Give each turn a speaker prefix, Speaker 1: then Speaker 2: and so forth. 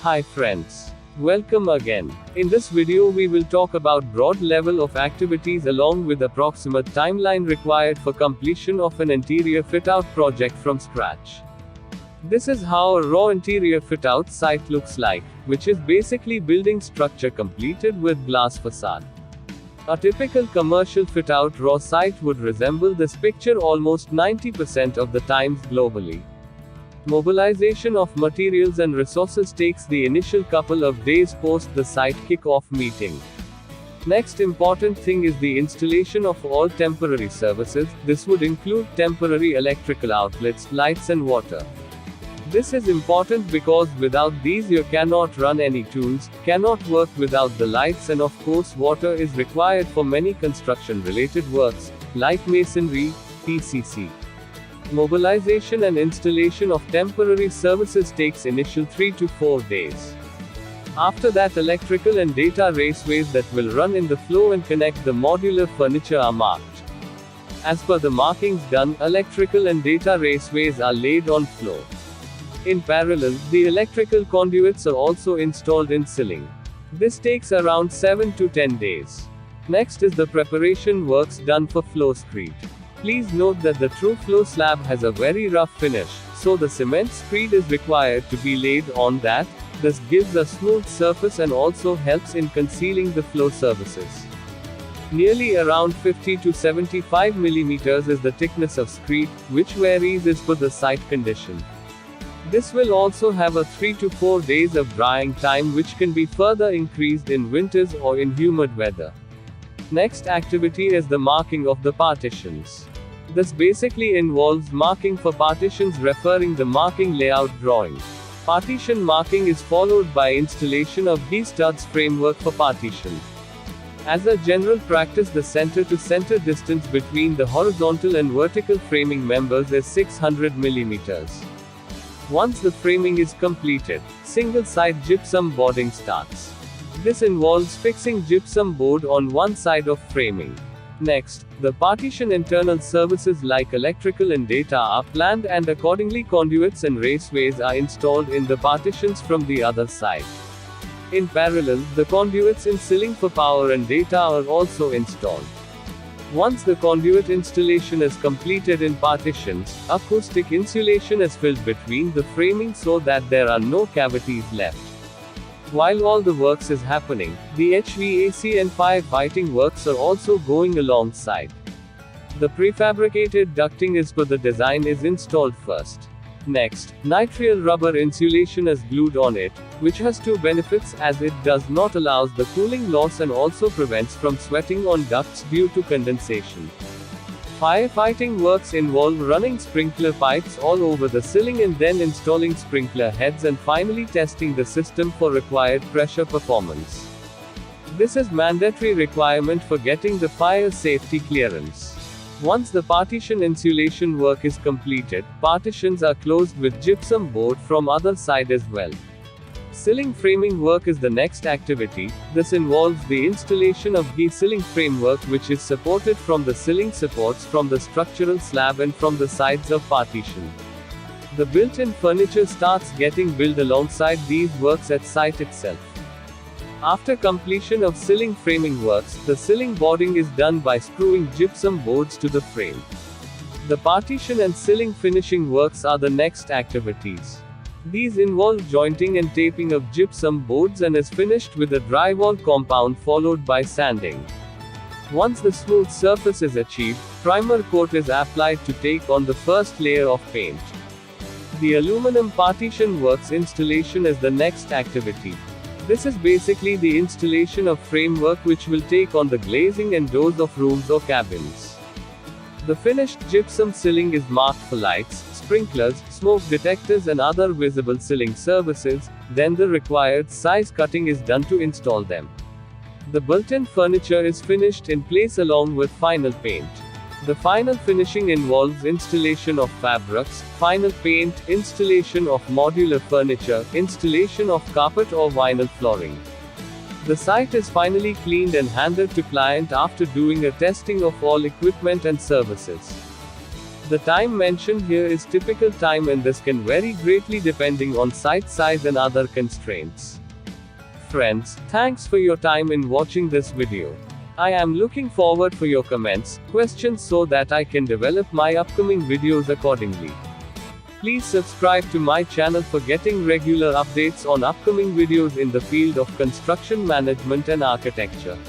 Speaker 1: Hi friends. Welcome again. In this video we will talk about broad level of activities along with approximate timeline required for completion of an interior fit-out project from scratch. This is how a raw interior fit-out site looks like, which is basically building structure completed with glass facade. A typical commercial fit-out raw site would resemble this picture almost 90% of the times globally. Mobilization of materials and resources takes the initial couple of days post the site kick-off meeting. Next important thing is the installation of all temporary services. This would include temporary electrical outlets, lights and water. This is important because without these you cannot run any tools, cannot work without the lights, and of course water is required for many construction related works, like masonry, PCC. Mobilization and installation of temporary services takes initial 3 to 4 days. After that, electrical and data raceways that will run in the flow and connect the modular furniture are marked. As per the markings done, electrical and data raceways are laid on floor. In parallel, the electrical conduits are also installed in ceiling. This takes around 7 to 10 days. Next is the preparation works done for floor screed. Please note that the true floor slab has a very rough finish, so the cement screed is required to be laid on that. This gives a smooth surface and also helps in concealing the floor surfaces. Nearly around 50 to 75 mm is the thickness of screed, which varies as per the site condition. This will also have a 3 to 4 days of drying time, which can be further increased in winters or in humid weather. Next activity is the marking of the partitions. This basically involves marking for partitions, referring the marking layout drawing. Partition marking is followed by installation of D-studs framework for partition. As a general practice, the center to center distance between the horizontal and vertical framing members is 600 mm. Once the framing is completed, single side gypsum boarding starts. This involves fixing gypsum board on one side of framing. Next, the partition internal services like electrical and data are planned, and accordingly conduits and raceways are installed in the partitions from the other side. In parallel, the conduits in ceiling for power and data are also installed. Once the conduit installation is completed in partitions, acoustic insulation is filled between the framing so that there are no cavities left. While all the works is happening, the HVAC and firefighting works are also going alongside. The prefabricated ducting as per the design is installed first. Next, nitrile rubber insulation is glued on it, which has two benefits, as it does not allow the cooling loss and also prevents from sweating on ducts due to condensation. Firefighting works involve running sprinkler pipes all over the ceiling and then installing sprinkler heads and finally testing the system for required pressure performance. This is mandatory requirement for getting the fire safety clearance. Once the partition insulation work is completed, partitions are closed with gypsum board from other side as well. Ceiling framing work is the next activity. This involves the installation of the ceiling framework, which is supported from the ceiling supports from the structural slab and from the sides of partition. The built-in furniture starts getting built alongside these works at site itself. After completion of ceiling framing works, the ceiling boarding is done by screwing gypsum boards to the frame. The partition and ceiling finishing works are the next activities. These involve jointing and taping of gypsum boards and is finished with a drywall compound followed by sanding. Once the smooth surface is achieved, primer coat is applied to take on the first layer of paint. The aluminum partition works installation is the next activity. This is basically the installation of framework which will take on the glazing and doors of rooms or cabins. The finished gypsum ceiling is marked for lights, sprinklers, smoke detectors and other visible ceiling services, then the required size cutting is done to install them. The built-in furniture is finished in place along with final paint. The final finishing involves installation of fabrics, final paint, installation of modular furniture, installation of carpet or vinyl flooring. The site is finally cleaned and handed to client after doing a testing of all equipment and services. The time mentioned here is typical time, and this can vary greatly depending on site size and other constraints. Friends, thanks for your time in watching this video. I am looking forward for your comments, questions so that I can develop my upcoming videos accordingly. Please subscribe to my channel for getting regular updates on upcoming videos in the field of construction management and architecture.